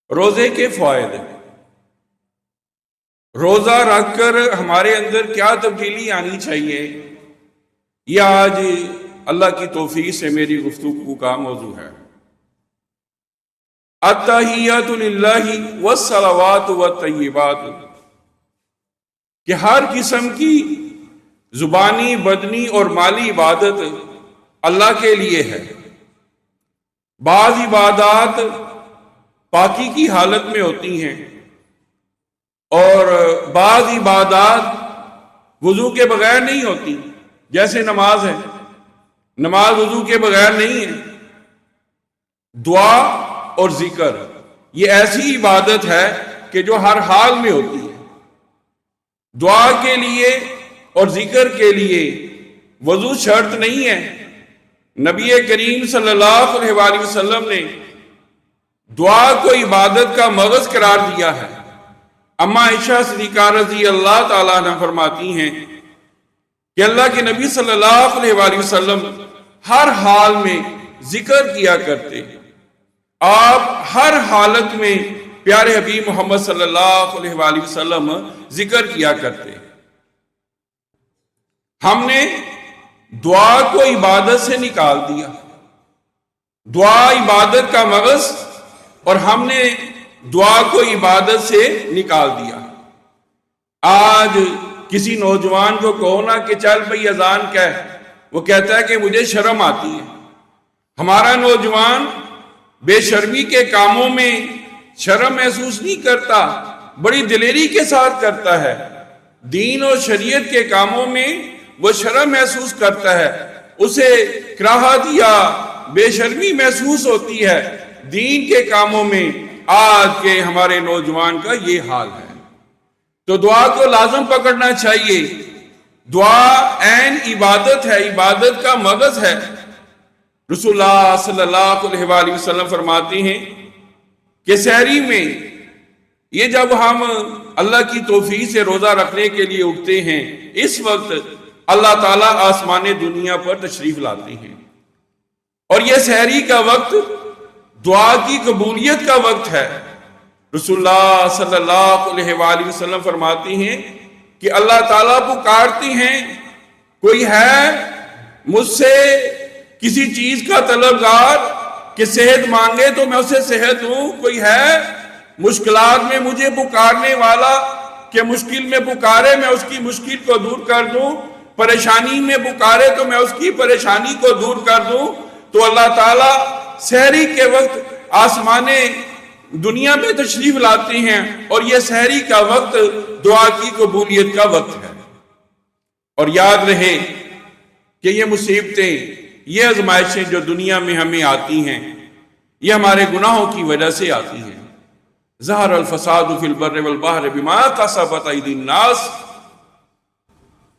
روزے کے فوائد، روزہ رکھ کر ہمارے اندر کیا تبدیلی آنی چاہیے، یہ آج اللہ کی توفیق سے میری گفتگو کا موضوع ہے۔ التحیات للہ والصلوات والطیبات، کہ ہر قسم کی زبانی، بدنی اور مالی عبادت اللہ کے لیے ہے۔ بعض عبادات پاکی کی حالت میں ہوتی ہیں اور بعض عبادات وضو کے بغیر نہیں ہوتی، جیسے نماز ہے، نماز وضو کے بغیر نہیں ہے۔ دعا اور ذکر یہ ایسی عبادت ہے کہ جو ہر حال میں ہوتی ہے۔ دعا کے لیے اور ذکر کے لیے وضو شرط نہیں ہے۔ نبی کریم صلی اللہ علیہ وآلہ وسلم نے دعا کو عبادت کا مغز قرار دیا ہے۔ اما عائشہ صدیقہ رضی اللہ تعالیٰ عنہ فرماتی ہیں کہ اللہ کے نبی صلی اللہ علیہ وآلہ وسلم ہر حال میں ذکر کیا کرتے، آپ ہر حالت میں پیارے حبیب محمد صلی اللہ علیہ وآلہ وسلم ذکر کیا کرتے۔ ہم نے دعا کو عبادت سے نکال دیا، دعا عبادت کا مغز، اور ہم نے دعا کو عبادت سے نکال دیا۔ آج کسی نوجوان کو کہو نا کہ چل بھئی اذان کہہ، وہ کہتا ہے کہ مجھے شرم آتی ہے۔ ہمارا نوجوان بے شرمی کے کاموں میں شرم محسوس نہیں کرتا، بڑی دلیری کے ساتھ کرتا ہے۔ دین اور شریعت کے کاموں میں وہ شرم محسوس کرتا ہے، اسے کراہت یا بے شرمی محسوس ہوتی ہے۔ دین کے کاموں میں آج کے ہمارے نوجوان کا یہ حال ہے۔ تو دعا کو لازم پکڑنا چاہیے۔ دعا عین عبادت ہے، عبادت کا مغز ہے۔ رسول اللہ صلی اللہ علیہ وآلہ وسلم فرماتے ہیں کہ سحری میں یہ جب ہم اللہ کی توفیق سے روزہ رکھنے کے لیے اٹھتے ہیں، اس وقت اللہ تعالیٰ آسمان دنیا پر تشریف لاتے ہیں، اور یہ سحری کا وقت دعا کی قبولیت کا وقت ہے۔ رسول اللہ صلی اللہ علیہ وآلہ وسلم فرماتے ہیں کہ اللہ تعالیٰ پکارتے ہیں، کوئی ہے مجھ سے کسی چیز کا طلبگار کہ صحت مانگے تو میں اسے صحت دوں، کوئی ہے مشکلات میں مجھے پکارنے والا کہ مشکل میں پکارے میں اس کی مشکل کو دور کر دوں، پریشانی میں پکارے تو میں اس کی پریشانی کو دور کر دوں۔ تو اللہ تعالیٰ سحری کے وقت آسمان دنیا میں تشریف لاتے ہیں، اور یہ سحری کا وقت دعا کی قبولیت کا وقت ہے۔ اور یاد رہے کہ یہ مصیبتیں، یہ آزمائشیں جو دنیا میں ہمیں آتی ہیں، یہ ہمارے گناہوں کی وجہ سے آتی ہیں۔ ظہر الفساد فی البر والبحر بما کسبت ایدی الناس،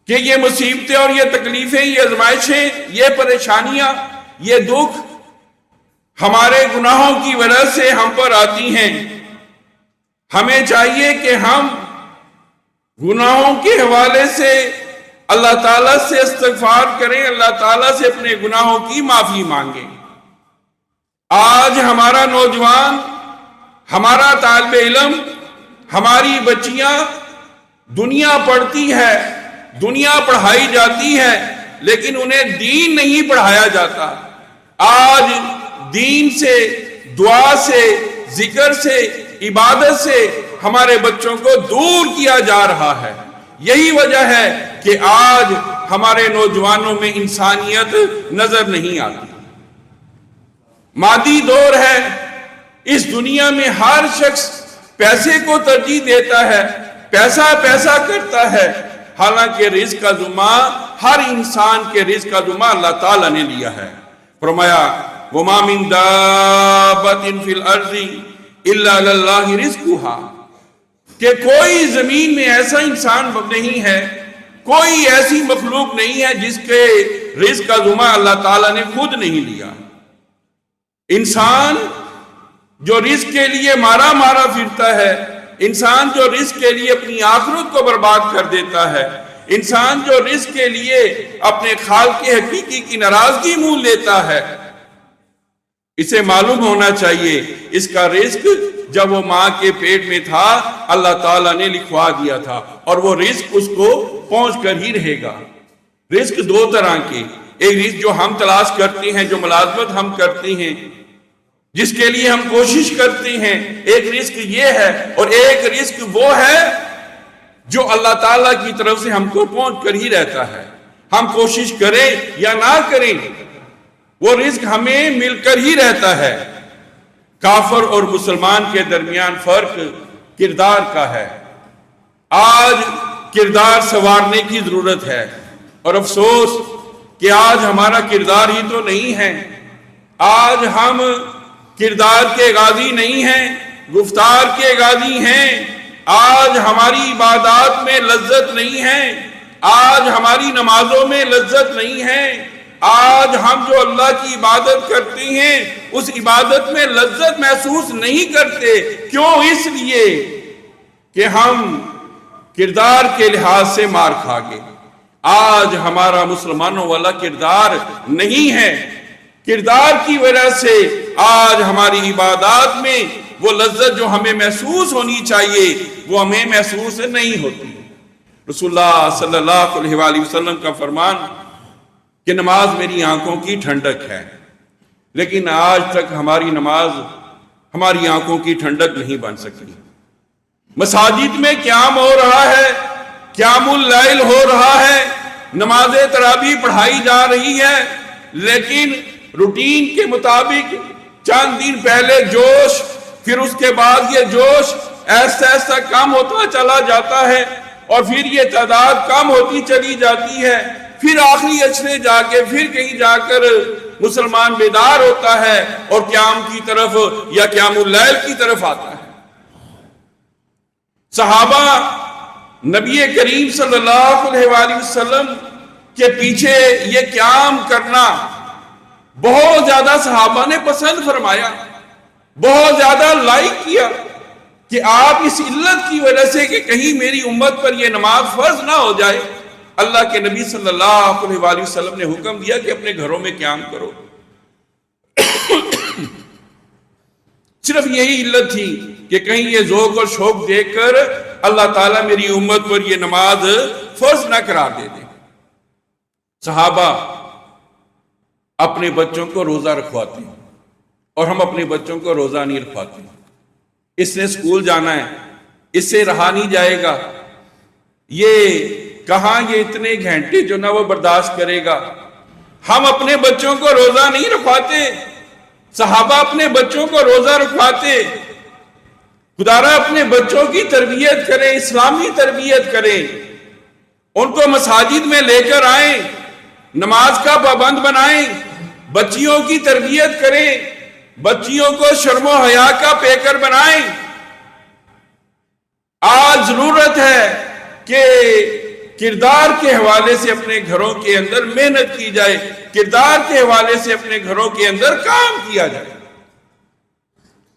کہ یہ مصیبتیں اور یہ تکلیفیں، یہ آزمائشیں، یہ پریشانیاں، یہ دکھ ہمارے گناہوں کی وجہ سے ہم پر آتی ہیں۔ ہمیں چاہیے کہ ہم گناہوں کے حوالے سے اللہ تعالیٰ سے استغفار کریں، اللہ تعالیٰ سے اپنے گناہوں کی معافی مانگیں۔ آج ہمارا نوجوان، ہمارا طالب علم، ہماری بچیاں دنیا پڑھتی ہے، دنیا پڑھائی جاتی ہے، لیکن انہیں دین نہیں پڑھایا جاتا۔ آج دین سے، دعا سے، ذکر سے، عبادت سے ہمارے بچوں کو دور کیا جا رہا ہے۔ یہی وجہ ہے کہ آج ہمارے نوجوانوں میں انسانیت نظر نہیں آتی۔ مادی دور ہے، اس دنیا میں ہر شخص پیسے کو ترجیح دیتا ہے، پیسہ پیسہ کرتا ہے، حالانکہ رزق کا ذمہ، ہر انسان کے رزق کا ذمہ اللہ تعالیٰ نے لیا ہے۔ فرمایا وَمَا مِن دَابَّةٍ فِي الْأَرْضِ إِلَّا عَلَى اللَّهِ رِزْقُهَا، کہ کوئی زمین میں ایسا انسان نہیں ہے، کوئی ایسی مخلوق نہیں ہے جس کے رزق کا ذمہ اللہ تعالیٰ نے خود نہیں لیا۔ انسان جو رزق کے لیے مارا مارا پھرتا ہے، انسان جو رزق کے لیے اپنی آخرت کو برباد کر دیتا ہے، انسان جو رزق کے لیے اپنے خالق حقیقی کی ناراضگی مول لیتا ہے، اسے معلوم ہونا چاہیے اس کا رزق جب وہ ماں کے پیٹ میں تھا اللہ تعالیٰ نے لکھوا دیا تھا، اور وہ رزق اس کو پہنچ کر ہی رہے گا۔ رزق دو طرح کے، ایک رزق جو ہم تلاش کرتے ہیں، جو ملازمت ہم کرتے ہیں، جس کے لیے ہم کوشش کرتے ہیں، ایک رزق یہ ہے، اور ایک رزق وہ ہے جو اللہ تعالیٰ کی طرف سے ہم کو پہنچ کر ہی رہتا ہے۔ ہم کوشش کریں یا نہ کریں، وہ رزق ہمیں مل کر ہی رہتا ہے۔ کافر اور مسلمان کے درمیان فرق کردار کا ہے۔ آج کردار سنوارنے کی ضرورت ہے، اور افسوس کہ آج ہمارا کردار ہی تو نہیں ہے۔ آج ہم کردار کے غازی نہیں ہیں، گفتار کے غازی ہیں۔ آج ہماری عبادات میں لذت نہیں ہے، آج ہماری نمازوں میں لذت نہیں ہے، آج ہم جو اللہ کی عبادت کرتے ہیں اس عبادت میں لذت محسوس نہیں کرتے۔ کیوں؟ اس لیے کہ ہم کردار کے لحاظ سے مار کھا گئے۔ آج ہمارا مسلمانوں والا کردار نہیں ہے، کردار کی وجہ سے آج ہماری عبادات میں وہ لذت جو ہمیں محسوس ہونی چاہیے وہ ہمیں محسوس نہیں ہوتی۔ رسول اللہ صلی اللہ علیہ وآلہ وسلم کا فرمان کہ نماز میری آنکھوں کی ٹھنڈک ہے، لیکن آج تک ہماری نماز ہماری آنکھوں کی ٹھنڈک نہیں بن سکی۔ مساجد میں قیام ہو رہا ہے، قیام اللیل ہو رہا ہے، نماز تراویح پڑھائی جا رہی ہے، لیکن روٹین کے مطابق چند دن پہلے جوش، پھر اس کے بعد یہ جوش ایسا ایسا کم ہوتا چلا جاتا ہے، اور پھر یہ تعداد کم ہوتی چلی جاتی ہے، پھر آخری اشرے جا کے پھر کہیں جا کر مسلمان بیدار ہوتا ہے اور قیام کی طرف یا قیام اللیل کی طرف آتا ہے۔ صحابہ نبی کریم صلی اللہ علیہ وآلہ وسلم کے پیچھے یہ قیام کرنا بہت زیادہ صحابہ نے پسند فرمایا، بہت زیادہ لائک کیا، کہ آپ اس علت کی وجہ سے کہ کہیں میری امت پر یہ نماز فرض نہ ہو جائے، اللہ کے نبی صلی اللہ علیہ وآلہ وسلم نے حکم دیا کہ اپنے گھروں میں قیام کرو۔ صرف یہی علت تھی کہ کہیں یہ ذوق اور شوق دیکھ کر اللہ تعالیٰ میری امت پر یہ نماز فرض نہ قرار دے دے۔ صحابہ اپنے بچوں کو روزہ رکھواتے ہیں، اور ہم اپنے بچوں کو روزہ نہیں رکھواتے۔ اس نے سکول جانا ہے، اس سے رہا نہیں جائے گا، یہ کہاں یہ اتنے گھنٹے جو نہ وہ برداشت کرے گا۔ ہم اپنے بچوں کو روزہ نہیں رکھواتے، صحابہ اپنے بچوں کو روزہ رکھواتے۔ خدارا اپنے بچوں کی تربیت کریں، اسلامی تربیت کریں، ان کو مساجد میں لے کر آئیں، نماز کا پابند بنائیں، بچیوں کی تربیت کریں، بچیوں کو شرم و حیا کا پیکر بنائیں۔ آج ضرورت ہے کہ کردار کے حوالے سے اپنے گھروں کے اندر محنت کی جائے، کردار کے حوالے سے اپنے گھروں کے اندر کام کیا جائے۔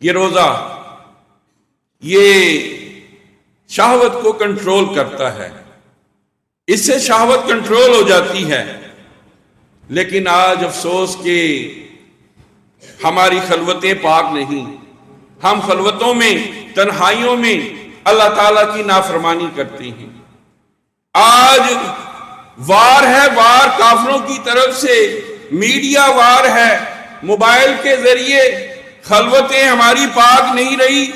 یہ روزہ یہ شہوت کو کنٹرول کرتا ہے، اس سے شہوت کنٹرول ہو جاتی ہے، لیکن آج افسوس کہ ہماری خلوتیں پاک نہیں، ہم خلوتوں میں تنہائیوں میں اللہ تعالیٰ کی نافرمانی کرتے ہیں۔ آج وار ہے، وار کافروں کی طرف سے، میڈیا وار ہے، موبائل کے ذریعے خلوتیں ہماری پاک نہیں رہی۔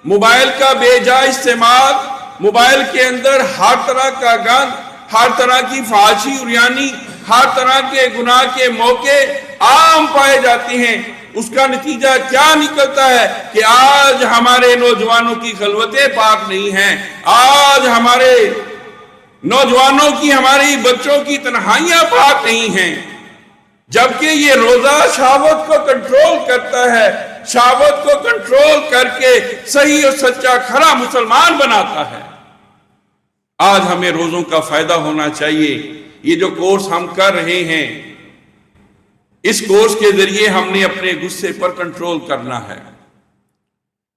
موبائل کا بے جا استعمال، موبائل کے اندر ہر طرح کا گند، ہر طرح کی فحاشی عریانی، ہر طرح کے گناہ کے موقع عام پائے جاتے ہیں۔ اس کا نتیجہ کیا نکلتا ہے کہ آج ہمارے نوجوانوں کی خلوتیں پاک نہیں ہیں، آج ہمارے نوجوانوں کی، ہماری بچوں کی تنہائیاں پاک نہیں ہیں، جبکہ یہ روزہ شہوت کو کنٹرول کرتا ہے، شہوت کو کنٹرول کر کے صحیح اور سچا کھرا مسلمان بناتا ہے۔ آج ہمیں روزوں کا فائدہ ہونا چاہیے۔ یہ جو کورس ہم کر رہے ہیں، اس کورس کے ذریعے ہم نے اپنے غصے پر کنٹرول کرنا ہے۔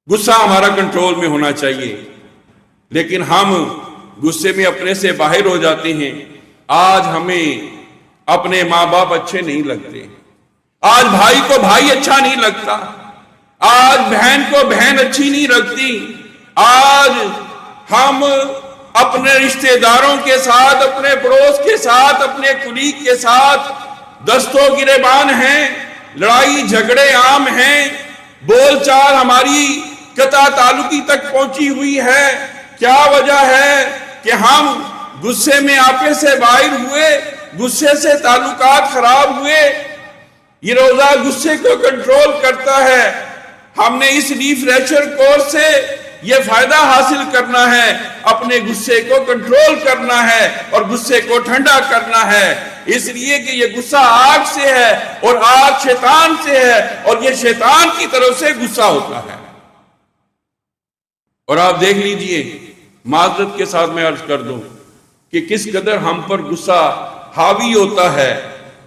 غصہ ہمارا کنٹرول میں ہونا چاہیے، لیکن ہم غصے میں اپنے سے باہر ہو جاتے ہیں۔ آج ہمیں اپنے ماں باپ اچھے نہیں لگتے، آج بھائی کو بھائی اچھا نہیں لگتا، آج بہن کو بہن اچھی نہیں لگتی، آج ہم اپنے رشتہ داروں کے ساتھ، اپنے پڑوس کے ساتھ، اپنے کلیگ کے ساتھ دست و گریبان ہیں، لڑائی جھگڑے عام ہیں، بول چال ہماری قطع تعلقی تک پہنچی ہوئی ہے۔ کیا وجہ ہے کہ ہم غصے میں آپے سے باہر ہوئے، غصے سے تعلقات خراب ہوئے۔ یہ روزہ غصے کو کنٹرول کرتا ہے۔ ہم نے اس ریفریشر کورس سے یہ فائدہ حاصل کرنا ہے، اپنے غصے کو کنٹرول کرنا ہے اور غصے کو ٹھنڈا کرنا ہے، اس لیے کہ یہ غصہ آگ سے ہے اور آگ شیطان سے ہے، اور یہ شیطان کی طرف سے غصہ ہوتا ہے۔ اور آپ دیکھ لیجئے، معذرت کے ساتھ میں عرض کر دوں کہ کس قدر ہم پر غصہ حاوی ہوتا ہے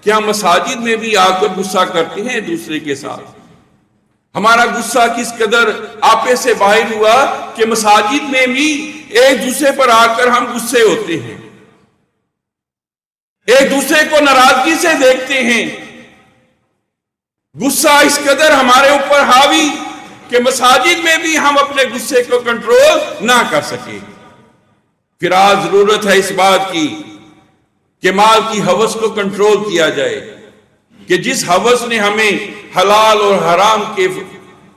کہ ہم مساجد میں بھی آ کر غصہ کرتے ہیں دوسرے کے ساتھ۔ ہمارا غصہ کس قدر آپے سے باہر ہوا کہ مساجد میں بھی ایک دوسرے پر آ کر ہم غصے ہوتے ہیں، ایک دوسرے کو ناراضگی سے دیکھتے ہیں۔ غصہ اس قدر ہمارے اوپر حاوی کہ مساجد میں بھی ہم اپنے غصے کو کنٹرول نہ کر سکے۔ پھر آج ضرورت ہے اس بات کی کہ مال کی ہوس کو کنٹرول کیا جائے، کہ جس ہوس نے ہمیں حلال اور حرام کے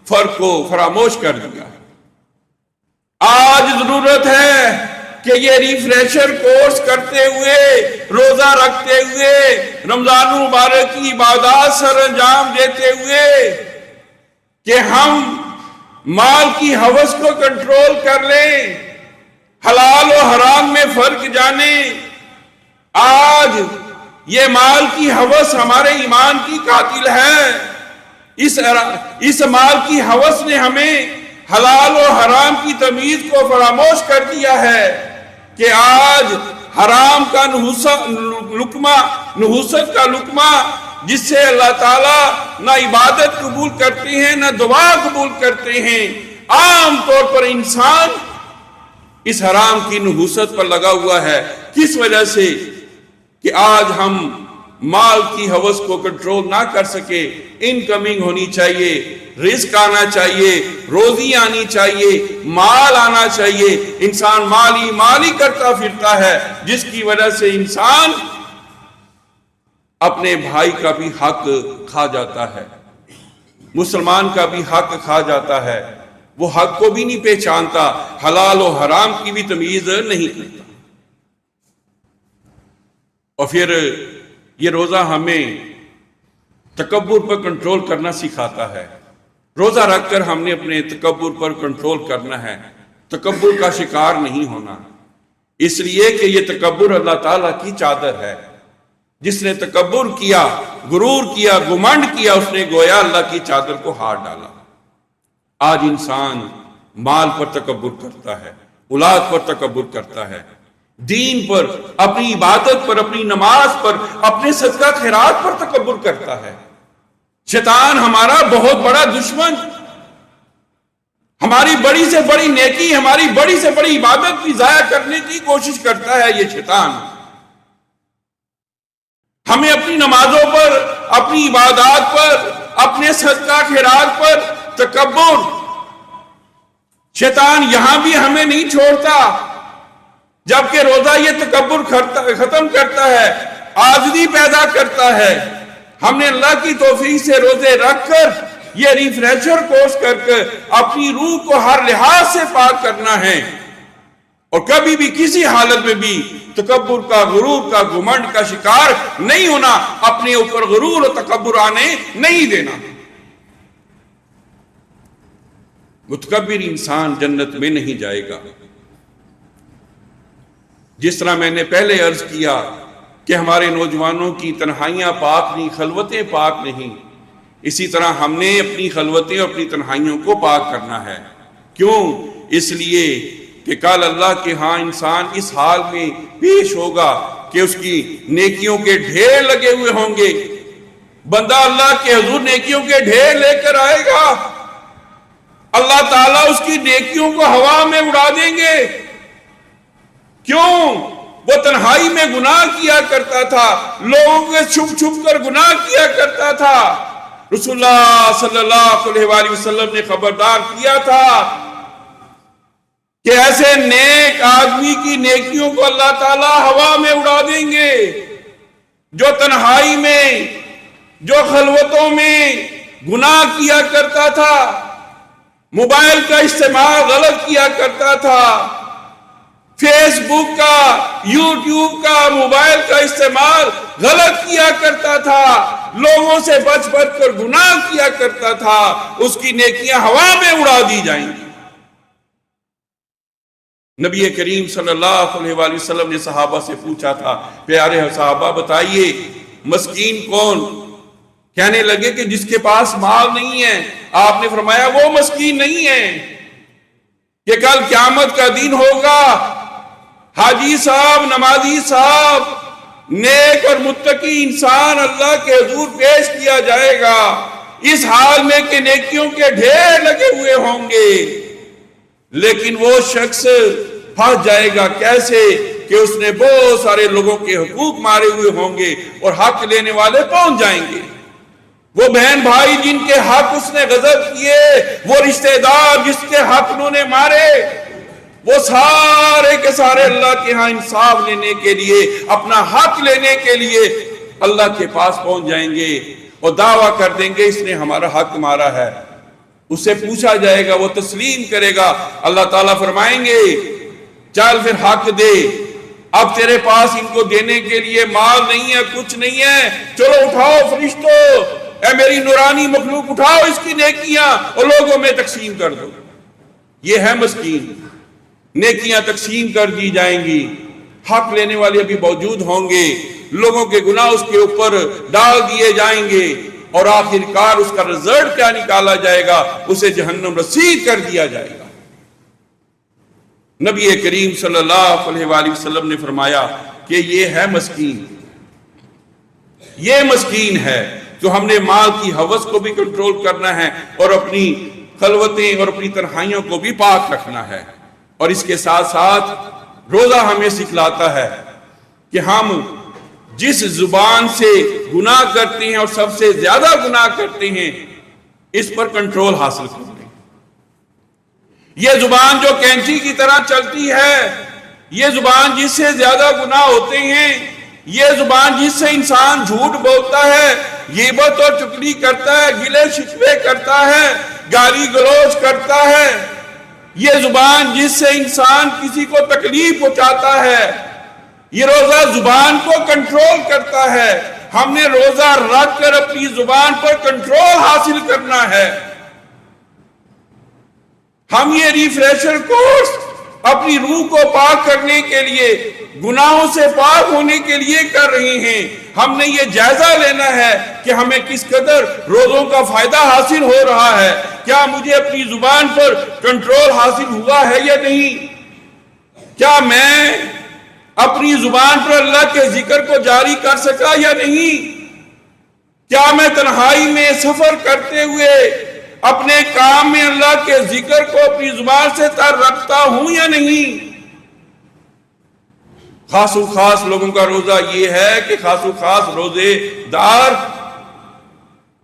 فرق کو فراموش کر دیا۔ آج ضرورت ہے کہ یہ ریفریشر کورس کرتے ہوئے، روزہ رکھتے ہوئے، رمضان المبارک کی عبادات سر انجام دیتے ہوئے، کہ ہم مال کی ہوس کو کنٹرول کر لیں، حلال و حرام میں فرق جانیں۔ آج یہ مال کی ہوس ہمارے ایمان کی قاتل ہے۔ اس مال کی ہوس نے ہمیں حلال و حرام کی تمیز کو فراموش کر دیا ہے، کہ آج حرام کا نحوست کا لقمہ جس سے اللہ تعالیٰ نہ عبادت قبول کرتے ہیں نہ دعا قبول کرتے ہیں، عام طور پر انسان اس حرام کی نحوست پر لگا ہوا ہے۔ کس وجہ سے؟ کہ آج ہم مال کی ہوس کو کنٹرول نہ کر سکے۔ انکمنگ ہونی چاہیے، رزق آنا چاہیے، روزی آنی چاہیے، مال آنا چاہیے۔ انسان مال ہی کرتا پھرتا ہے، جس کی وجہ سے انسان اپنے بھائی کا بھی حق کھا جاتا ہے، مسلمان کا بھی حق کھا جاتا ہے، وہ حق کو بھی نہیں پہچانتا، حلال و حرام کی بھی تمیز نہیں کرتا۔ اور پھر یہ روزہ ہمیں تکبر پر کنٹرول کرنا سکھاتا ہے۔ روزہ رکھ کر ہم نے اپنے تکبر پر کنٹرول کرنا ہے، تکبر کا شکار نہیں ہونا، اس لیے کہ یہ تکبر اللہ تعالیٰ کی چادر ہے۔ جس نے تکبر کیا، غرور کیا، گمنڈ کیا، اس نے گویا اللہ کی چادر کو ہاتھ ڈالا۔ آج انسان مال پر تکبر کرتا ہے، اولاد پر تکبر کرتا ہے، دین پر، اپنی عبادت پر، اپنی نماز پر، اپنے صدقہ خیرات پر تکبر کرتا ہے۔ شیطان ہمارا بہت بڑا دشمن، ہماری بڑی سے بڑی نیکی، ہماری بڑی سے بڑی عبادت بھی ضائع کرنے کی کوشش کرتا ہے یہ شیطان۔ ہمیں اپنی نمازوں پر، اپنی عبادات پر، اپنے صدقہ خیرات پر تکبر، شیطان یہاں بھی ہمیں نہیں چھوڑتا، جبکہ روزہ یہ تکبر ختم کرتا ہے، عاجزی پیدا کرتا ہے۔ ہم نے اللہ کی توفیق سے روزے رکھ کر، یہ ریفریشر کورس کر کے اپنی روح کو ہر لحاظ سے پاک کرنا ہے، اور کبھی بھی کسی حالت میں بھی تکبر کا، غرور کا، گھمنڈ کا شکار نہیں ہونا، اپنے اوپر غرور اور تکبر آنے نہیں دینا۔ متکبر انسان جنت میں نہیں جائے گا۔ جس طرح میں نے پہلے عرض کیا کہ ہمارے نوجوانوں کی تنہائیاں پاک نہیں، خلوتیں پاک نہیں، اسی طرح ہم نے اپنی خلوتیں اور اپنی تنہائیوں کو پاک کرنا ہے۔ کیوں؟ اس لیے کہ کل اللہ کے ہاں انسان اس حال میں پیش ہوگا کہ اس کی نیکیوں کے ڈھیر لگے ہوئے ہوں گے۔ بندہ اللہ کے حضور نیکیوں کے ڈھیر لے کر آئے گا، اللہ تعالیٰ اس کی نیکیوں کو ہوا میں اڑا دیں گے۔ کیوں؟ وہ تنہائی میں گناہ کیا کرتا تھا، لوگوں کے چھپ چھپ کر گناہ کیا کرتا تھا۔ رسول اللہ صلی اللہ علیہ وآلہ وسلم نے خبردار کیا تھا کہ ایسے نیک آدمی کی نیکیوں کو اللہ تعالیٰ ہوا میں اڑا دیں گے، جو تنہائی میں، جو خلوتوں میں گناہ کیا کرتا تھا، موبائل کا استعمال غلط کیا کرتا تھا، فیس بک کا، یوٹیوب کا، موبائل کا استعمال غلط کیا کرتا تھا، لوگوں سے بچ بچ کر گناہ کیا کرتا تھا، اس کی نیکیاں ہوا میں اڑا دی جائیں گی۔ نبی کریم صلی اللہ علیہ وآلہ وسلم نے صحابہ سے پوچھا تھا، پیارے صحابہ بتائیے مسکین کون؟ کہنے لگے کہ جس کے پاس مال نہیں ہے۔ آپ نے فرمایا وہ مسکین نہیں ہے کہ کل قیامت کا دن ہوگا، حاجی صاحب، نمازی صاحب، نیک اور متقی انسان اللہ کے حضور پیش کیا جائے گا، اس حال میں کہ نیکیوں کے ڈھیر لگے ہوئے ہوں گے، لیکن وہ شخص پھنس جائے گا کیسے کہ اس نے بہت سارے لوگوں کے حقوق مارے ہوئے ہوں گے اور حق لینے والے پہنچ جائیں گے۔ وہ بہن بھائی جن کے حق اس نے غضب کیے، وہ رشتہ دار جس کے حق انہوں نے مارے، وہ سارے کے سارے اللہ کے ہاں انصاف لینے کے لیے، اپنا حق لینے کے لیے اللہ کے پاس پہنچ جائیں گے اور دعویٰ کر دیں گے اس نے ہمارا حق مارا ہے۔ اس سے پوچھا جائے گا، وہ تسلیم کرے گا، اللہ تعالیٰ فرمائیں گے چل پھر حق دے، اب تیرے پاس ان کو دینے کے لیے مال نہیں ہے، کچھ نہیں ہے، چلو اٹھاؤ فرشتوں، اے میری نورانی مخلوق اٹھاؤ اس کی نیکیاں اور لوگوں میں تقسیم کر دو۔ یہ ہے مسکین، نیکیاں تقسیم کر دی جائیں گی، حق لینے والے بھی موجود ہوں گے، لوگوں کے گناہ اس کے اوپر ڈال دیے جائیں گے اور آخرکار اس کا رزلٹ کیا نکالا جائے گا؟ اسے جہنم رسید کر دیا جائے گا۔ نبی کریم صلی اللہ علیہ وآلہ وسلم نے فرمایا کہ یہ ہے مسکین، یہ مسکین ہے جو ہم نے مال کی ہوس کو بھی کنٹرول کرنا ہے اور اپنی خلوتیں اور اپنی تنہائیوں کو بھی پاک رکھنا ہے، اور اس کے ساتھ ساتھ روزہ ہمیں سکھلاتا ہے کہ ہم جس زبان سے گناہ کرتے ہیں اور سب سے زیادہ گناہ کرتے ہیں اس پر کنٹرول حاصل کریں۔ یہ زبان جو کینچی کی طرح چلتی ہے، یہ زبان جس سے زیادہ گناہ ہوتے ہیں، یہ زبان جس سے انسان جھوٹ بولتا ہے، غیبت اور چغلی کرتا ہے، گلے شکوے کرتا ہے، گالی گلوچ کرتا ہے، یہ زبان جس سے انسان کسی کو تکلیف پہنچاتا ہے، یہ روزہ زبان کو کنٹرول کرتا ہے۔ ہم نے روزہ رکھ کر اپنی زبان پر کنٹرول حاصل کرنا ہے۔ ہم یہ ریفریشر کورس اپنی روح کو پاک کرنے کے لیے، گناہوں سے پاک ہونے کے لیے کر رہے ہیں۔ ہم نے یہ جائزہ لینا ہے کہ ہمیں کس قدر روزوں کا فائدہ حاصل ہو رہا ہے، کیا مجھے اپنی زبان پر کنٹرول حاصل ہوا ہے یا نہیں، کیا میں اپنی زبان پر اللہ کے ذکر کو جاری کر سکا یا نہیں، کیا میں تنہائی میں سفر کرتے ہوئے اپنے کام میں اللہ کے ذکر کو اپنی زبان سے تر رکھتا ہوں یا نہیں۔ خاص و خاص لوگوں کا روزہ یہ ہے کہ خاص و خاص روزے دار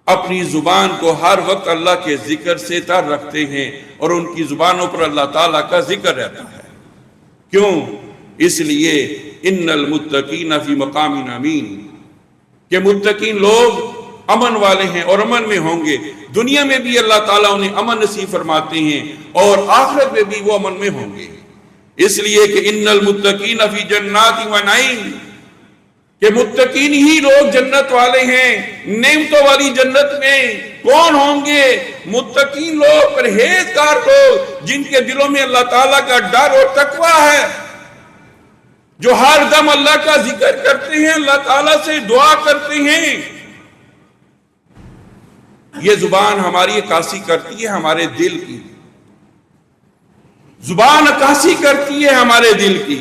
اپنی زبان کو ہر وقت اللہ کے ذکر سے تر رکھتے ہیں اور ان کی زبانوں پر اللہ تعالیٰ کا ذکر رہتا ہے۔ کیوں؟ اس لیے ان المتقین فی مقام امین، کہ متقین لوگ امن والے ہیں اور امن میں ہوں گے، دنیا میں بھی اللہ تعالیٰ انہیں امن نصیب فرماتے ہیں اور آخرت میں بھی وہ امن میں ہوں گے۔ اس لیے کہ ان المتقین فی جنات و نعیم، کہ متقین ہی لوگ جنت والے ہیں، نعمتوں والی جنت میں کون ہوں گے؟ متقین لوگ، پرہیزگار لوگ، جن کے دلوں میں اللہ تعالیٰ کا ڈر اور تقوی ہے، جو ہر دم اللہ کا ذکر کرتے ہیں، اللہ تعالیٰ سے دعا کرتے ہیں۔ یہ زبان ہماری عکاسی کرتی ہے ہمارے دل کی، زبان عکاسی کرتی ہے ہمارے دل کی۔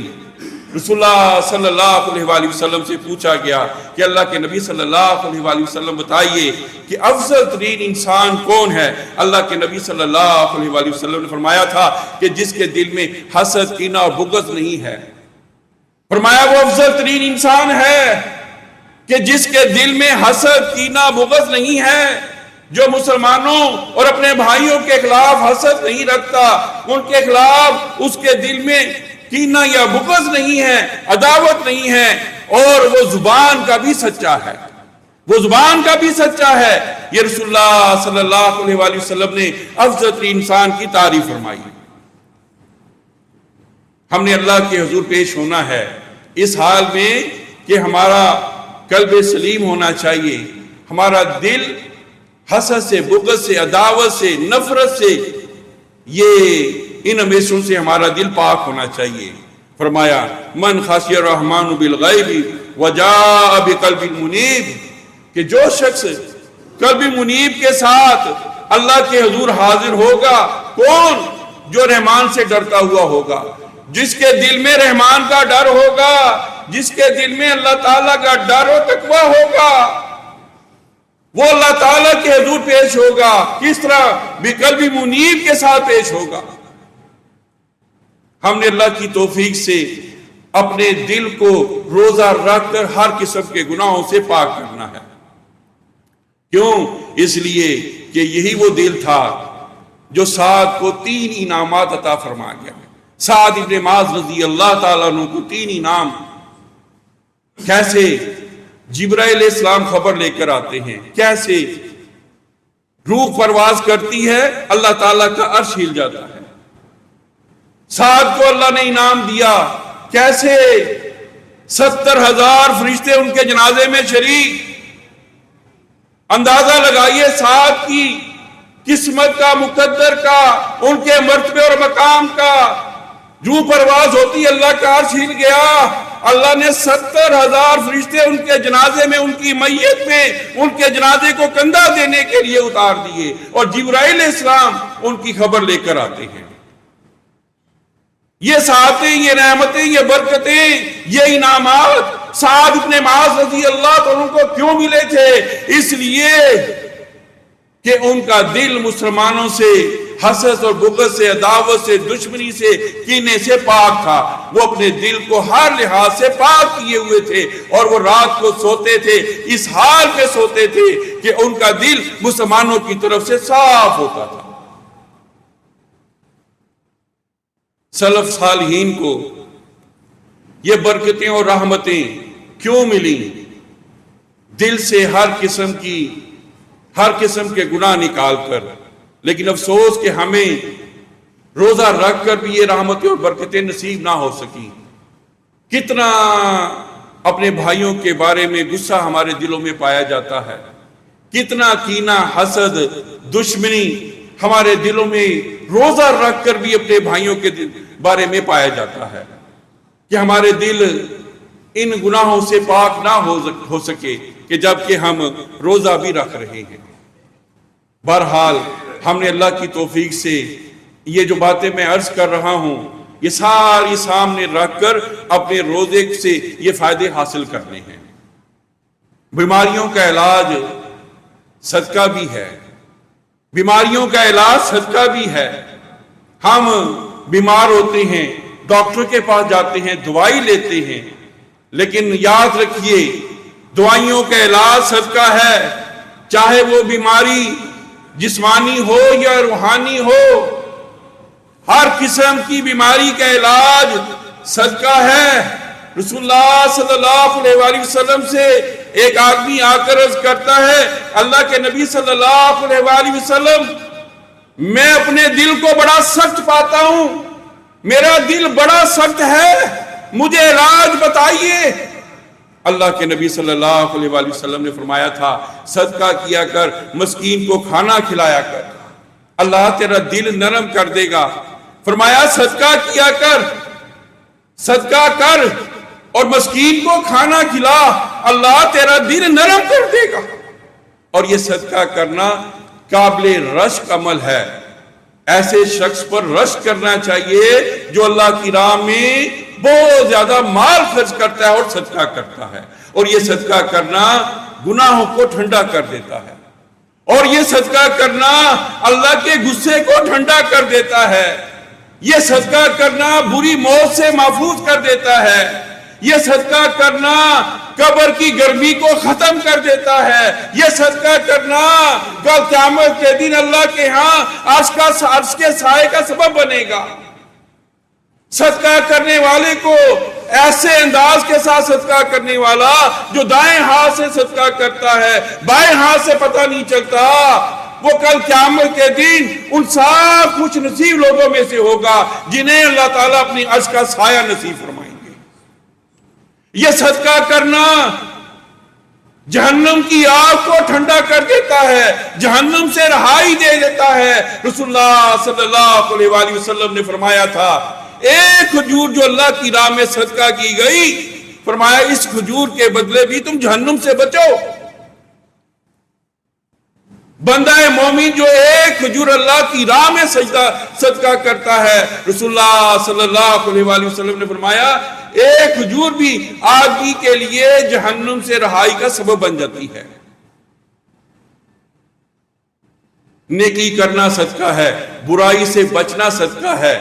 رسول اللہ صلی اللہ علیہ وآلہ وسلم سے پوچھا گیا کہ اللہ کے نبی صلی اللہ علیہ وآلہ وسلم بتائیے کہ افضل ترین انسان کون ہے؟ اللہ کے نبی صلی اللہ علیہ وآلہ وسلم نے فرمایا تھا کہ جس کے دل میں حسد، کینہ اور بغض نہیں ہے۔ فرمایا وہ افضل ترین انسان ہے کہ جس کے دل میں حسد، کینہ، بغض نہیں ہے، جو مسلمانوں اور اپنے بھائیوں کے خلاف حسد نہیں رکھتا، ان کے خلاف اس کے دل میں کینہ یا بغض نہیں ہے، عداوت نہیں ہے، اور وہ زبان کا بھی سچا ہے، وہ زبان کا بھی سچا ہے۔ یہ رسول اللہ صلی اللہ علیہ وآلہ وسلم نے افضل ترین انسان کی تعریف فرمائی۔ ہم نے اللہ کے حضور پیش ہونا ہے اس حال میں کہ ہمارا قلب سلیم ہونا چاہیے، ہمارا دل حسد سے، بغض سے، عداوت سے، نفرت سے، یہ ان ہمیشوں سے ہمارا دل پاک ہونا چاہیے۔ فرمایا من خشی الرحمن بالغیب وجاء بقلب منیب، کہ جو شخص قلب منیب کے ساتھ اللہ کے حضور حاضر ہوگا، کون؟ جو رحمان سے ڈرتا ہوا ہوگا، جس کے دل میں رحمان کا ڈر ہوگا، جس کے دل میں اللہ تعالیٰ کا ڈر و تقوی ہوگا، وہ اللہ تعالیٰ کے حضور پیش ہوگا۔ کس طرح؟ بقلب منیب کے ساتھ پیش ہوگا۔ ہم نے اللہ کی توفیق سے اپنے دل کو روزہ رکھ کر ہر قسم کے گناہوں سے پاک کرنا ہے۔ کیوں؟ اس لیے کہ یہی وہ دل تھا جو سعد کو 3 انعامات عطا فرما گیا۔ سعد ابن معاذ رضی اللہ تعالیٰ عنہ کو 3 انعام۔ کیسے؟ جبرائیل علیہ السلام خبر لے کر آتے ہیں، کیسے روح پرواز کرتی ہے، اللہ تعالیٰ کا عرش ہل جاتا ہے۔ سعد کو اللہ نے انعام دیا، کیسے؟ 70,000 فرشتے ان کے جنازے میں شریک۔ اندازہ لگائیے سعد کی قسمت کا، مقدر کا، ان کے مرتبے اور مقام کا۔ روح پرواز ہوتی، اللہ کا عرش ہل گیا، اللہ نے 70,000 فرشتے ان کے جنازے میں، ان کی میت میں، ان کے جنازے کو کندھا دینے کے لیے اتار دیے، اور جبرائیل علیہ السلام ان کی خبر لے کر آتے ہیں۔ یہ سعادتیں، یہ رحمتیں، یہ برکتیں، یہ انعامات سعد ابن معاذ رضی اللہ عنہ کو کیوں ملے تھے؟ اس لیے کہ ان کا دل مسلمانوں سے حسد اور بغض سے، عداوت سے، دشمنی سے، کینے سے پاک تھا۔ وہ اپنے دل کو ہر لحاظ سے پاک کیے ہوئے تھے، اور وہ رات کو سوتے تھے اس حال پہ سوتے تھے کہ ان کا دل مسلمانوں کی طرف سے صاف ہوتا تھا۔ سلف صالحین کو یہ برکتیں اور رحمتیں کیوں ملیں؟ دل سے ہر قسم کے گناہ نکال کر۔ لیکن افسوس کہ ہمیں روزہ رکھ کر بھی یہ رحمتیں اور برکتیں نصیب نہ ہو سکیں۔ کتنا اپنے بھائیوں کے بارے میں غصہ ہمارے دلوں میں پایا جاتا ہے، کتنا کینہ، حسد، دشمنی ہمارے دلوں میں روزہ رکھ کر بھی اپنے بھائیوں کے بارے میں پایا جاتا ہے، کہ ہمارے دل ان گناہوں سے پاک نہ ہو سکے کہ جبکہ ہم روزہ بھی رکھ رہے ہیں۔ بہرحال ہم نے اللہ کی توفیق سے یہ جو باتیں میں عرض کر رہا ہوں، یہ ساری سامنے رکھ کر اپنے روزے سے یہ فائدے حاصل کرنے ہیں۔ بیماریوں کا علاج صدقہ بھی ہے، بیماریوں کا علاج صدقہ بھی ہے۔ ہم بیمار ہوتے ہیں، ڈاکٹر کے پاس جاتے ہیں، دوائی لیتے ہیں، لیکن یاد رکھیے دوائیوں کا علاج صدقہ ہے، چاہے وہ بیماری جسمانی ہو یا روحانی ہو، ہر قسم کی بیماری کا علاج صدقہ ہے۔ رسول اللہ صلی اللہ علیہ وآلہ وسلم سے ایک آدمی آ کر عرض کرتا ہے، اللہ کے نبی صلی اللہ علیہ وآلہ وسلم، میں اپنے دل کو بڑا سخت پاتا ہوں، میرا دل بڑا سخت ہے، مجھے علاج بتائیے۔ اللہ کے نبی صلی اللہ علیہ وآلہ وسلم نے فرمایا تھا، صدقہ کیا کر، مسکین کو کھانا کھلایا کر، اللہ تیرا دل نرم کر دے گا۔ فرمایا صدقہ کیا کر، صدقہ کر اور مسکین کو کھانا کھلا، اللہ تیرا دل نرم کر دے گا۔ اور یہ صدقہ کرنا قابل رشک عمل ہے، ایسے شخص پر رشک کرنا چاہیے جو اللہ کی راہ میں بہت زیادہ مال خرچ کرتا ہے اور صدقہ کرتا ہے، اور یہ صدقہ کرنا گناہوں کو ٹھنڈا کر دیتا ہے، اور یہ صدقہ کرنا اللہ کے غصے کو ٹھنڈا کر دیتا ہے، یہ صدقہ کرنا بری موت سے محفوظ کر دیتا ہے، یہ صدقہ کرنا قبر کی گرمی کو ختم کر دیتا ہے. یہ صدقہ کرنا کل قیامت کے دن اللہ کے ہاں عرش کے سائے کا سبب بنے گا. صدقہ کرنے والے کو ایسے انداز کے ساتھ صدقہ کرنے والا جو دائیں ہاتھ سے صدقہ کرتا ہے بائیں ہاتھ سے پتہ نہیں چلتا، وہ کل قیامت کے دن ان سب خوش نصیب لوگوں میں سے ہوگا جنہیں اللہ تعالیٰ اپنی عرش کا سایہ نصیب فرمائیں گے. یہ صدقہ کرنا جہنم کی آگ کو ٹھنڈا کر دیتا ہے، جہنم سے رہائی دے دیتا ہے. رسول اللہ صلی اللہ علیہ وآلہ وسلم نے فرمایا تھا ایک کھجور جو اللہ کی راہ میں صدقہ کی گئی، فرمایا اس کھجور کے بدلے بھی تم جہنم سے بچو. بندہ مومن جو ایک کھجور اللہ کی راہ میں صدقہ کرتا ہے، رسول اللہ صلی اللہ علیہ وآلہ وسلم نے فرمایا ایک کھجور بھی آدمی کے لیے جہنم سے رہائی کا سبب بن جاتی ہے. نیکی کرنا صدقہ ہے، برائی سے بچنا صدقہ ہے،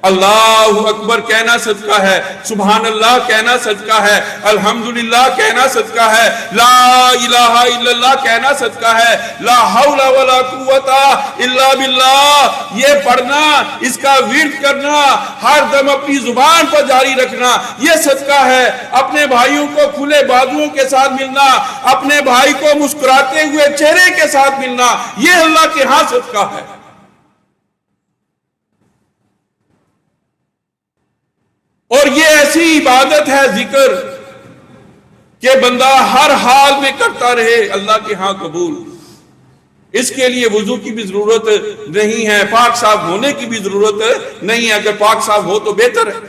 اللہ اکبر کہنا صدقہ ہے، سبحان اللہ کہنا صدقہ ہے، الحمدللہ کہنا صدقہ ہے، لا الہ الا اللہ کہنا صدقہ ہے، لا حول ولا قوت الا باللہ یہ پڑھنا، اس کا ورد کرنا، ہر دم اپنی زبان پر جاری رکھنا یہ صدقہ ہے. اپنے بھائیوں کو کھلے بازوؤں کے ساتھ ملنا، اپنے بھائی کو مسکراتے ہوئے چہرے کے ساتھ ملنا یہ اللہ کے ہاں صدقہ ہے. اور یہ ایسی عبادت ہے ذکر کہ بندہ ہر حال میں کرتا رہے اللہ کے ہاں قبول. اس کے لیے وضو کی بھی ضرورت نہیں ہے، پاک صاف ہونے کی بھی ضرورت نہیں ہے. اگر پاک صاف ہو تو بہتر ہے.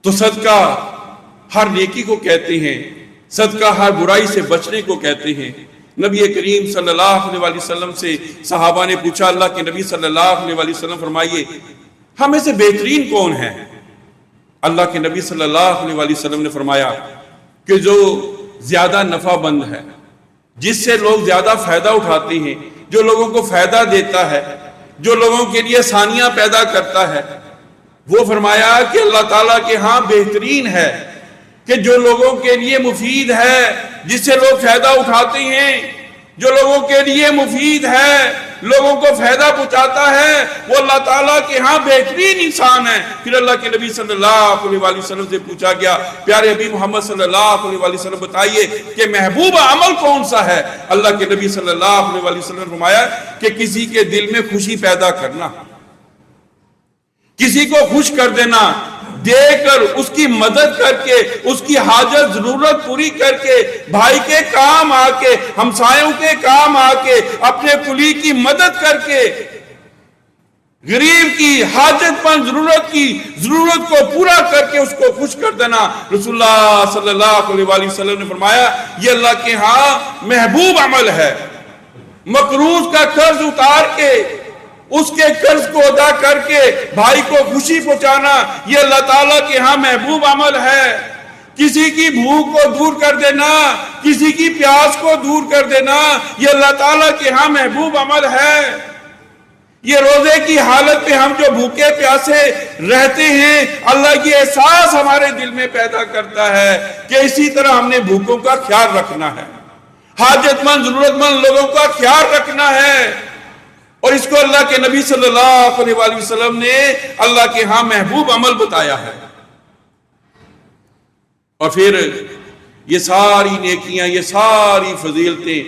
تو صدقہ ہر نیکی کو کہتے ہیں، صدقہ ہر برائی سے بچنے کو کہتے ہیں. نبی کریم صلی اللہ علیہ وسلم سے صحابہ نے پوچھا اللہ کے نبی صلی اللہ علیہ وسلم فرمائیے ہمیں سے بہترین کون ہے؟ اللہ کے نبی صلی اللہ علیہ وسلم نے فرمایا کہ جو زیادہ نفع بند ہے، جس سے لوگ زیادہ فائدہ اٹھاتے ہیں، جو لوگوں کو فائدہ دیتا ہے، جو لوگوں کے لیے آسانیاں پیدا کرتا ہے، وہ فرمایا کہ اللہ تعالیٰ کے ہاں بہترین ہے کہ جو لوگوں کے لیے مفید ہے، جس سے لوگ فائدہ اٹھاتے ہیں، جو لوگوں کے لیے مفید ہے، لوگوں کو فائدہ پہنچاتا ہے، وہ اللہ تعالیٰ کے ہاں بہترین انسان ہے. پھر اللہ کے نبی صلی اللہ علیہ وسلم سے پوچھا گیا پیارے حبیب محمد صلی اللہ علیہ وسلم بتائیے کہ محبوب عمل کون سا ہے؟ اللہ کے نبی صلی اللہ علیہ وسلم نے فرمایا کہ کسی کے دل میں خوشی پیدا کرنا، کسی کو خوش کر دینا، دے کر اس کی مدد کر کے، اس کی حاجت ضرورت پوری کر کے، بھائی کے کام آ کے، ہمسایوں کے کام آ کے، اپنے کلی کی مدد کر کے، غریب کی حاجت پر ضرورت کو پورا کر کے اس کو خوش کر دینا. رسول اللہ صلی اللہ علیہ وسلم نے فرمایا یہ اللہ کے ہاں محبوب عمل ہے. مقروض کا قرض اتار کے اس کے قرض کو ادا کر کے بھائی کو خوشی پہنچانا یہ اللہ تعالیٰ کے ہاں محبوب عمل ہے. کسی کی بھوک کو دور کر دینا، کسی کی پیاس کو دور کر دینا یہ اللہ تعالیٰ کے ہاں محبوب عمل ہے. یہ روزے کی حالت پہ ہم جو بھوکے پیاسے رہتے ہیں اللہ یہ احساس ہمارے دل میں پیدا کرتا ہے کہ اسی طرح ہم نے بھوکوں کا خیال رکھنا ہے، حاجت مند ضرورت مند لوگوں کا خیال رکھنا ہے. اور اس کو اللہ کے نبی صلی اللہ علیہ وآلہ وسلم نے اللہ کے ہاں محبوب عمل بتایا ہے. اور پھر یہ ساری نیکیاں، یہ ساری فضیلتیں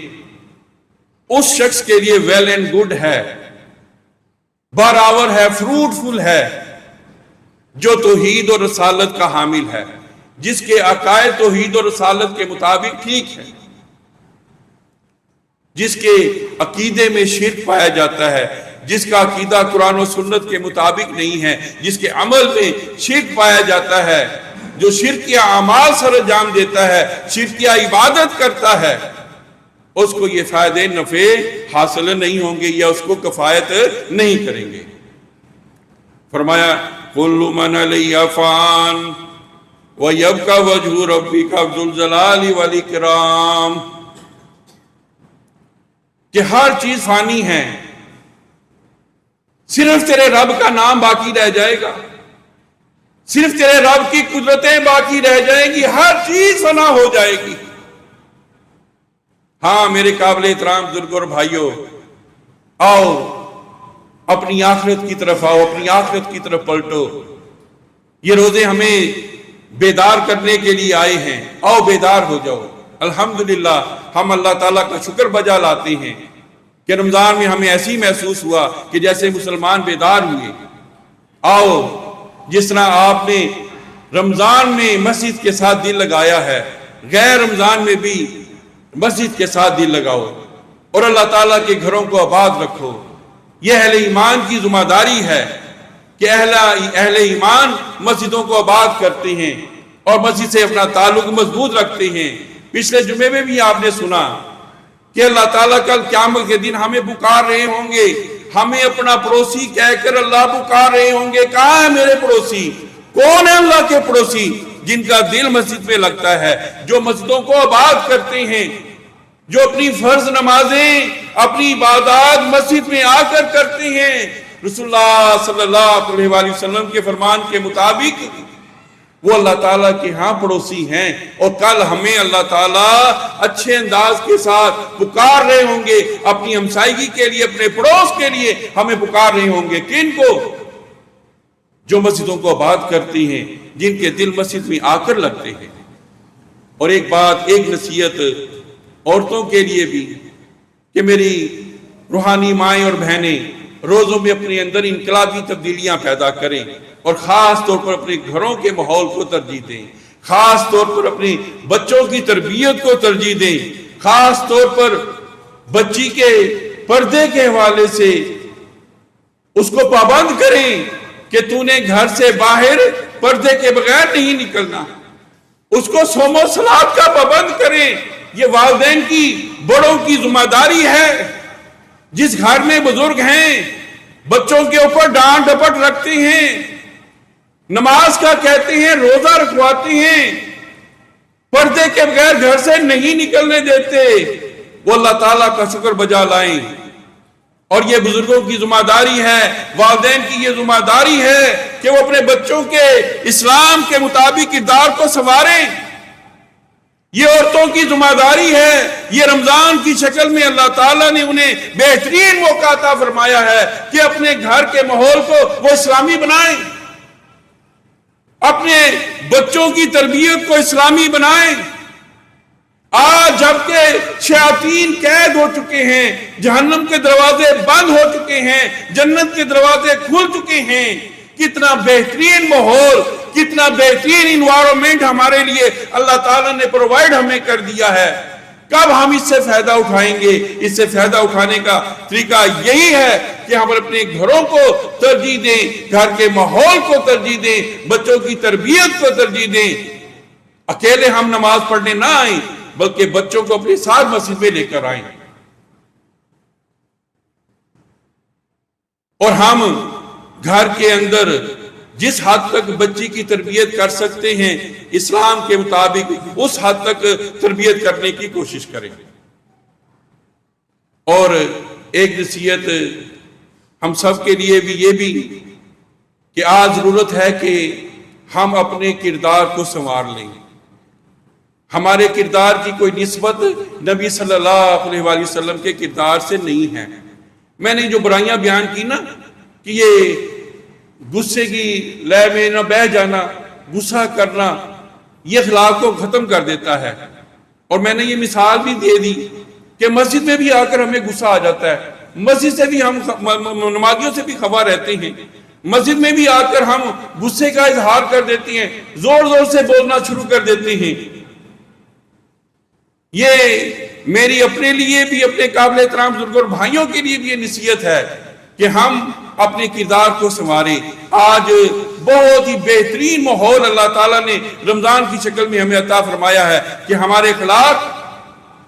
اس شخص کے لیے ویل اینڈ گڈ ہے، برابر ہے، فروٹفل ہے جو توحید اور رسالت کا حامل ہے، جس کے عقائد توحید اور رسالت کے مطابق ٹھیک ہے، جس کے عقیدے میں شرک پایا جاتا ہے، جس کا عقیدہ قرآن و سنت کے مطابق نہیں ہے، جس کے عمل میں شرک پایا جاتا ہے، جو شرکیہ اعمال سر انجام دیتا ہے، شرکیہ عبادت کرتا ہے، اس کو یہ فائدے نفع حاصل نہیں ہوں گے یا اس کو کفایت نہیں کریں گے. فرمایا کل من علیہ فان ویبقى وجہ ربک ذو الجلال والاکرام، کہ ہر چیز فانی ہے، صرف تیرے رب کا نام باقی رہ جائے گا. صرف تیرے رب کی قدرتیں باقی رہ جائیں گی، ہر چیز فنا ہو جائے گی۔ ہاں میرے قابل احترام بزرگوں اور بھائیوں، آؤ اپنی آخرت کی طرف آؤ، اپنی آخرت کی طرف پلٹو۔ یہ روزے ہمیں بیدار کرنے کے لیے آئے ہیں، آؤ بیدار ہو جاؤ۔ الحمدللہ ہم اللہ تعالیٰ کا شکر بجا لاتے ہیں کہ رمضان میں ہمیں ایسی محسوس ہوا کہ جیسے مسلمان بیدار ہوئے۔ آؤ جس طرح آپ نے رمضان میں مسجد کے ساتھ دل لگایا ہے، غیر رمضان میں بھی مسجد کے ساتھ دل لگاؤ اور اللہ تعالیٰ کے گھروں کو آباد رکھو۔ یہ اہل ایمان کی ذمہ داری ہے کہ اہل ایمان مسجدوں کو آباد کرتے ہیں اور مسجد سے اپنا تعلق مضبوط رکھتے ہیں۔ پچھلے جمعے میں بھی آپ نے سنا کہ اللہ تعالیٰ کل قیامت کے دن ہمیں پکار رہے ہوں گے، ہمیں اپنا پڑوسی کہہ کر اللہ پکار رہے ہوں گے، کہاں ہے میرے پڑوسی؟ کون ہے اللہ کے پڑوسی؟ جن کا دل مسجد میں لگتا ہے، جو مسجدوں کو آباد کرتے ہیں، جو اپنی فرض نمازیں، اپنی عبادات مسجد میں آ کر کرتے ہیں۔ رسول اللہ صلی اللہ علیہ وآلہ وسلم کے فرمان کے مطابق وہ اللہ تعالیٰ کے ہاں پڑوسی ہیں، اور کل ہمیں اللہ تعالیٰ اچھے انداز کے ساتھ پکار رہے ہوں گے، اپنی ہمسائیگی کے لیے، اپنے پڑوس کے لیے ہمیں پکار رہے ہوں گے۔ کن کو؟ جو مسجدوں کو آباد کرتی ہیں، جن کے دل مسجد میں آ کر لگتے ہیں۔ اور ایک بات، ایک نصیحت عورتوں کے لیے بھی کہ میری روحانی مائیں اور بہنیں روزوں میں اپنے اندر انقلابی تبدیلیاں پیدا کریں، اور خاص طور پر اپنے گھروں کے ماحول کو ترجیح دیں، خاص طور پر اپنے بچوں کی تربیت کو ترجیح دیں، خاص طور پر بچی کے پردے کے حوالے سے اس کو پابند کریں کہ تو نے گھر سے باہر پردے کے بغیر نہیں نکلنا، اس کو صوم و صلات کا پابند کریں۔ یہ والدین کی، بڑوں کی ذمہ داری ہے۔ جس گھر میں بزرگ ہیں، بچوں کے اوپر ڈانٹ ڈپٹ رکھتے ہیں، نماز کا کہتے ہیں، روزہ رکھواتے ہیں، پردے کے بغیر گھر سے نہیں نکلنے دیتے، وہ اللہ تعالیٰ کا شکر بجا لائیں۔ اور یہ بزرگوں کی ذمہ داری ہے، والدین کی یہ ذمہ داری ہے کہ وہ اپنے بچوں کے اسلام کے مطابق کردار کو سنواریں۔ یہ عورتوں کی ذمہ داری ہے۔ یہ رمضان کی شکل میں اللہ تعالیٰ نے انہیں بہترین موقع عطا فرمایا ہے کہ اپنے گھر کے ماحول کو وہ اسلامی بنائیں، اپنے بچوں کی تربیت کو اسلامی بنائیں۔ آج جبکہ شیاطین قید ہو چکے ہیں، جہنم کے دروازے بند ہو چکے ہیں، جنت کے دروازے کھل چکے ہیں، کتنا بہترین ماحول، کتنا بہترین انوائرمنٹ ہمارے لیے اللہ تعالیٰ نے پرووائڈ ہمیں کر دیا ہے۔ کب ہم اس سے فائدہ اٹھائیں گے؟ اس سے فائدہ اٹھانے کا طریقہ یہی ہے کہ ہم اپنے گھروں کو ترجیح دیں، گھر کے ماحول کو ترجیح دیں، بچوں کی تربیت کو ترجیح دیں۔ اکیلے ہم نماز پڑھنے نہ آئیں، بلکہ بچوں کو اپنے ساتھ مسجد میں لے کر آئیں، اور ہم گھر کے اندر جس حد تک بچی کی تربیت کر سکتے ہیں اسلام کے مطابق، اس حد تک تربیت کرنے کی کوشش کریں۔ اور ایک نصیحت ہم سب کے لیے بھی یہ بھی کہ آج ضرورت ہے کہ ہم اپنے کردار کو سنوار لیں۔ ہمارے کردار کی کوئی نسبت نبی صلی اللہ علیہ وآلہ وسلم کے کردار سے نہیں ہے۔ میں نے جو برائیاں بیان کی نا کہ یہ غصے کی لے میں نہ بہ جانا، غصہ کرنا، یہ اخلاق کو ختم کر دیتا ہے۔ اور میں نے یہ مثال بھی دے دی کہ مسجد میں بھی آ کر ہمیں غصہ آ جاتا ہے، مسجد سے بھی ہم نمازیوں سے بھی خفا رہتے ہیں، مسجد میں بھی آ کر ہم غصے کا اظہار کر دیتے ہیں، زور زور سے بولنا شروع کر دیتے ہیں۔ یہ میری اپنے لیے بھی، اپنے قابل احترام بزرگوں اور بھائیوں کے لیے بھی یہ نصیحت ہے کہ ہم اپنے کردار کو سنواریں۔ آج بہت ہی بہترین ماحول اللہ تعالیٰ نے رمضان کی شکل میں ہمیں عطا فرمایا ہے کہ ہمارے اخلاق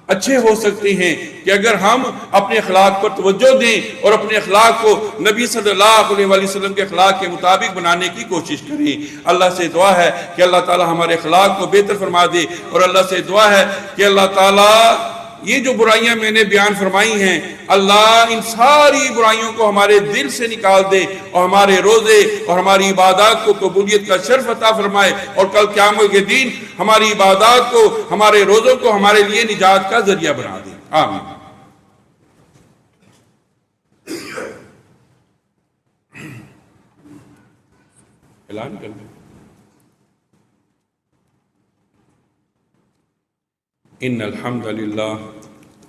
اچھے ہو سکتے ہیں کہ اگر ہم اپنے اخلاق پر توجہ دیں اور اپنے اخلاق کو نبی صلی اللہ علیہ وآلہ وسلم کے اخلاق کے مطابق بنانے کی کوشش کریں۔ اللہ سے دعا ہے کہ اللہ تعالیٰ ہمارے اخلاق کو بہتر فرما دے، اور اللہ سے دعا ہے کہ اللہ تعالیٰ یہ جو برائیاں میں نے بیان فرمائی ہیں اللہ ان ساری برائیوں کو ہمارے دل سے نکال دے اور ہمارے روزے اور ہماری عبادات کو قبولیت کا شرف عطا فرمائے اور کل قیامت کے دن ہماری عبادات کو ہمارے روزوں کو ہمارے لیے نجات کا ذریعہ بنا دے آمین اعلان کر دیں ان الحمد للہ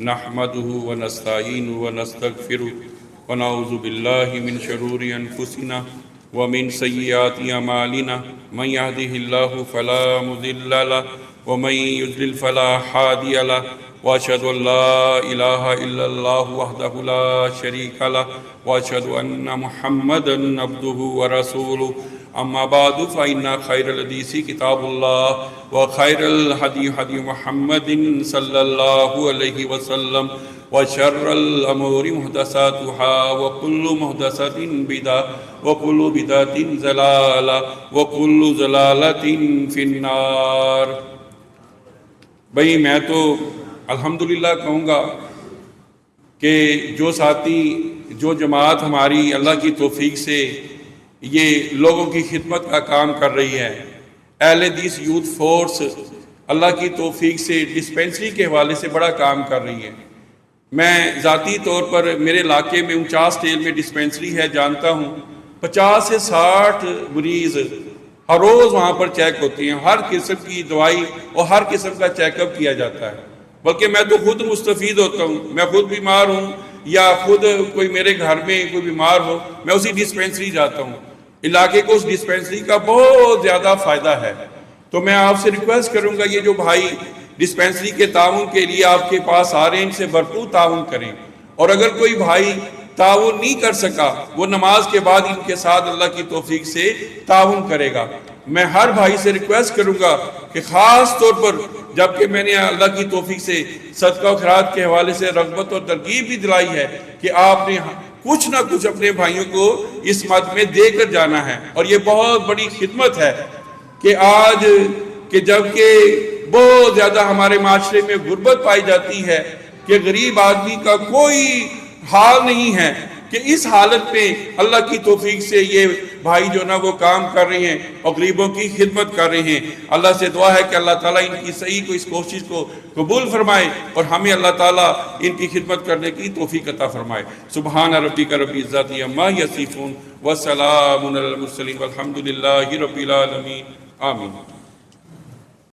نحمده ونستعینه ونستغفره ونعوذ باللہ من شرور انفسنا ومن سیئات اعمالنا من يهده الله فلا مضل له ومن يضلل فلا هادي له واشهد ان لا اله الا الله وحده لا شريك له واشهد ان محمدا عبده ورسوله اما بعد فإن خير الحديث كتاب الله وخير الهدي هدي محمد صلى الله عليه وسلم وشر الأمور محدثاتها وكل محدثة بدعة وكل بدعة ضلالة وكل ضلالة في النار بھئی میں تو الحمدللہ کہوں گا کہ جو ساتھی جو جماعت ہماری اللہ کی توفیق سے یہ لوگوں کی خدمت کا کام کر رہی ہے اہل حدیث یوتھ فورس اللہ کی توفیق سے ڈسپینسری کے حوالے سے بڑا کام کر رہی ہے میں ذاتی طور پر میرے علاقے میں 49 ٹیل میں ڈسپینسری ہے جانتا ہوں 50 سے 60 مریض ہر روز وہاں پر چیک ہوتے ہیں ہر قسم کی دوائی اور ہر قسم کا چیک اپ کیا جاتا ہے بلکہ میں تو خود مستفید ہوتا ہوں میں خود بیمار ہوں یا خود کوئی میرے گھر میں کوئی بیمار ہو میں اسی ڈسپینسری جاتا ہوں علاقے کو اس ڈسپینسری کا بہت زیادہ فائدہ ہے تو میں آپ سے ریکویسٹ کروں گا یہ جو بھائی ڈسپینسری کے تعاون کے لیے آپ کے پاس آ رہے ہیں ان سے بھرپور تعاون کریں اور اگر کوئی بھائی تعاون نہیں کر سکا وہ نماز کے بعد ان کے ساتھ اللہ کی توفیق سے تعاون کرے گا میں ہر بھائی سے ریکویسٹ کروں گا کہ خاص طور پر جبکہ میں نے اللہ کی توفیق سے صدقہ و خیرات کے حوالے سے رغبت اور ترغیب بھی دلائی ہے کہ آپ نے کچھ نہ کچھ اپنے بھائیوں کو اس مد میں دے کر جانا ہے اور یہ بہت بڑی خدمت ہے کہ آج کہ جبکہ بہت زیادہ ہمارے معاشرے میں غربت پائی جاتی ہے کہ غریب آدمی کا کوئی حال نہیں ہے کہ اس حالت میں اللہ کی توفیق سے یہ بھائی جو نا وہ کام کر رہے ہیں اور غریبوں کی خدمت کر رہے ہیں اللہ سے دعا ہے کہ اللہ تعالیٰ ان کی صحیح کو اس کوشش کو قبول فرمائے اور ہمیں اللہ تعالیٰ ان کی خدمت کرنے کی توفیق عطا فرمائے سبحان ربک رب العزت عما یصفون وسلام علی المرسلین والحمد للہ رب العالمین آمین